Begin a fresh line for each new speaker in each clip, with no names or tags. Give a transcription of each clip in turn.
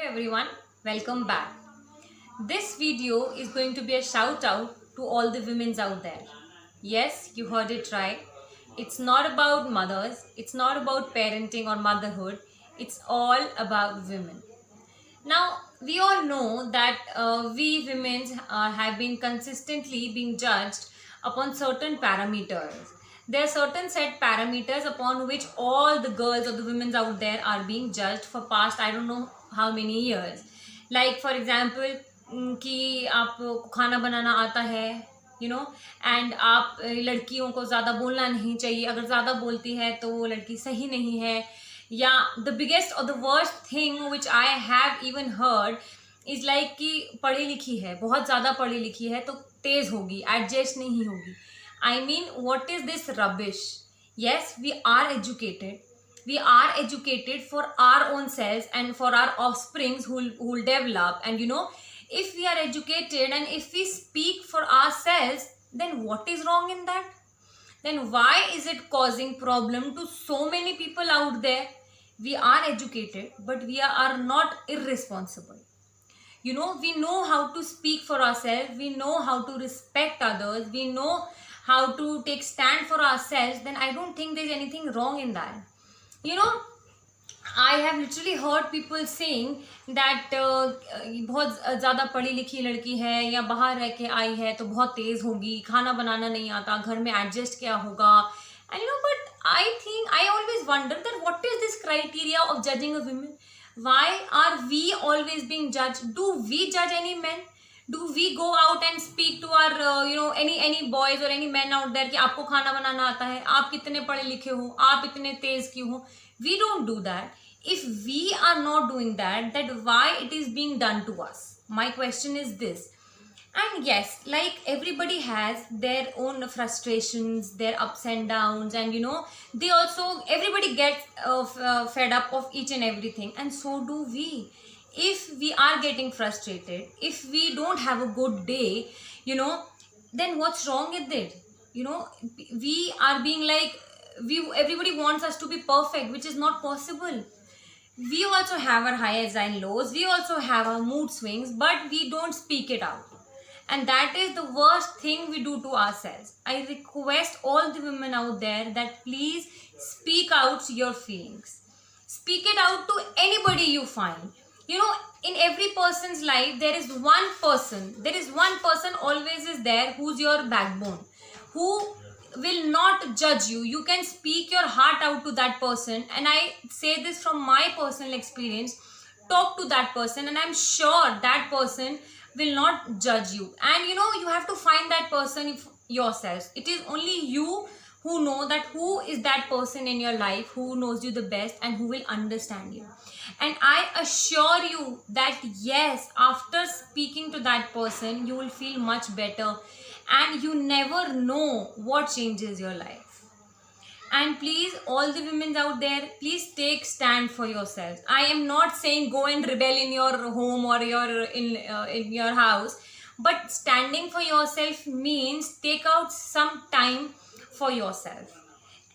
everyone, welcome back. This video is going to be a shout out to all the women out there. Yes, you heard it right. It's not about mothers, it's not about parenting or motherhood, it's all about women. Now, we all know that we women have been consistently being judged upon certain parameters. There are certain set parameters upon which all the girls or the women out there are being judged for past I don't know how many years. Like for example, कि आपको खाना बनाना आता है, and आप लड़कियों को ज़्यादा बोलना नहीं चाहिए, अगर ज़्यादा बोलती है तो वो लड़की सही नहीं है. या द बिगेस्ट और the worst thing which I have even heard is like कि पढ़ी लिखी है, बहुत ज़्यादा पढ़ी लिखी है तो तेज़ होगी, एडजस्ट नहीं होगी. I mean what is this rubbish? Yes, we are educated for our own selves and for our offsprings who will develop. And if we are educated and if we speak for ourselves, then what is wrong in that? Then why is it causing problem to so many people out there? We are educated, but we are not irresponsible. We know how to speak for ourselves, we know how to respect others, we know how to take stand for ourselves. Then I don't think there's anything wrong in that. I have literally heard people saying that बहुत ज़्यादा पढ़ी लिखी लड़की है या बाहर रह के आई है तो बहुत तेज़ होगी, खाना बनाना नहीं आता, घर में एडजस्ट क्या होगा. And but I always wonder that what is this criteria of judging a woman? Why are we always being judged? Do we judge any men? Do we go out and speak to our any boys or any men out there कि आपको खाना बनाना आता है, आप कितने पढ़े लिखे हो, आप इतने तेज क्यों हो? We don't do that. If we are not doing that, then why it is being done to us? My question is this. And yes, like everybody has their own frustrations, their ups and downs, and they also, everybody gets fed up of each and everything, and so do we. If we are getting frustrated, if we don't have a good day, then what's wrong with it? We are being like, everybody wants us to be perfect, which is not possible. We also have our highs and lows, we also have our mood swings, but we don't speak it out. And that is the worst thing we do to ourselves. I request all the women out there that please speak out your feelings. Speak it out to anybody you find. In every person's life, there is one person always is there who's your backbone, who will not judge you. You can speak your heart out to that person, and I say this from my personal experience. Talk to that person and I'm sure that person will not judge you. And you have to find that person yourself. It is only you who know that who is that person in your life who knows you the best and who will understand you. And I assure you that yes, after speaking to that person, you will feel much better, and you never know what changes your life. And please, all the women out there, please take stand for yourselves. I am not saying go and rebel in your home or in your house, but standing for yourself means take out some time for yourself.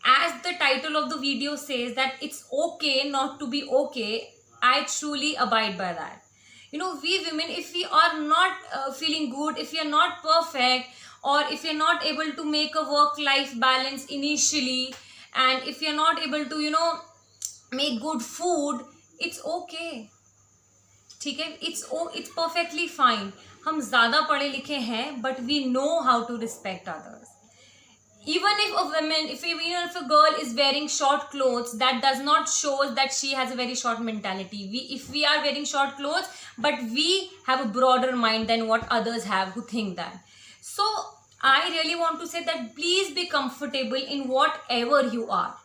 As the title of the video says that it's okay not to be okay, I truly abide by that. We women, if we are not feeling good, if we are not perfect, or if you're not able to make a work-life balance initially, and if you're not able to make good food, it's okay. ठीक है, it's perfectly fine. हम ज़्यादा पढ़े लिखे हैं, but we know how to respect others. Even if a girl is wearing short clothes, that does not show that she has a very short mentality. If we are wearing short clothes, but we have a broader mind than what others have who think that. So I really want to say that please be comfortable in whatever you are.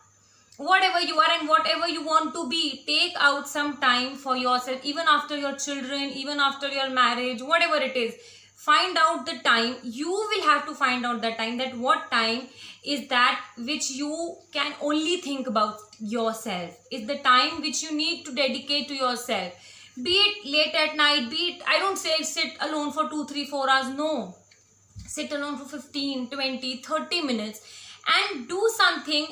Whatever you are and whatever you want to be, take out some time for yourself, even after your children, even after your marriage, whatever it is. Find out the time. You will have to find out that time, that what time is that which you can only think about yourself. Is the time which you need to dedicate to yourself. Be it late at night, be it, I don't say sit alone for 2, 3, 4 hours, no. Sit alone for 15, 20, 30 minutes and do something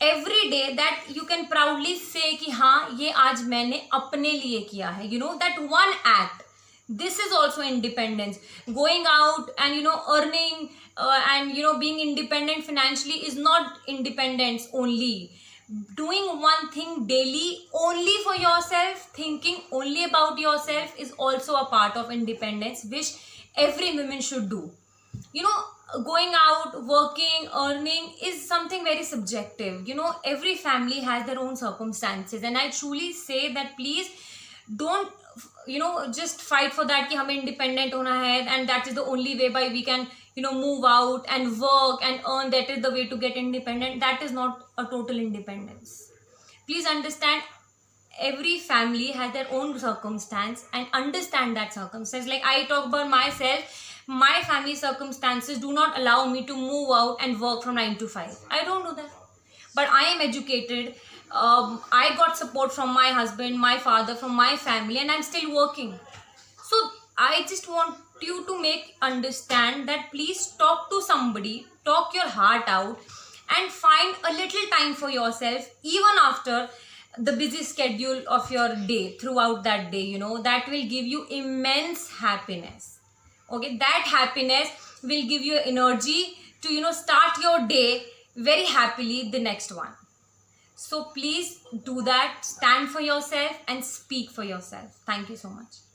every day that you can proudly say कि हाँ ये आज मैंने अपने लिए किया है, you know, that one act. This is also independence. Going out and, you know, earning and, you know, being independent financially is not independence only. Doing one thing daily only for yourself, thinking only about yourself, is also a part of independence, which every woman should do. You know, going out, working, earning is something very subjective. You know, every family has their own circumstances, and I truly say that please don't, you know, just fight for that कि हमें independent होना है, and that is the only way by we can, you know, move out and work and earn. That is the way to get independent. That is not a total independence. Please understand, every family has their own circumstance, and understand that circumstance. Like I talk about myself, my family circumstances do not allow me to move out and work from 9 to 5. I don't do that. But I am educated. I got support from my husband, my father, from my family, and I'm still working. So I just want you to make understand that please talk to somebody, talk your heart out, and find a little time for yourself, even after the busy schedule of your day, throughout that day. You know, that will give you immense happiness. Okay, that happiness will give you energy to, you know, start your day very happily, the next one. So please do that, stand for yourself and speak for yourself. Thank you so much.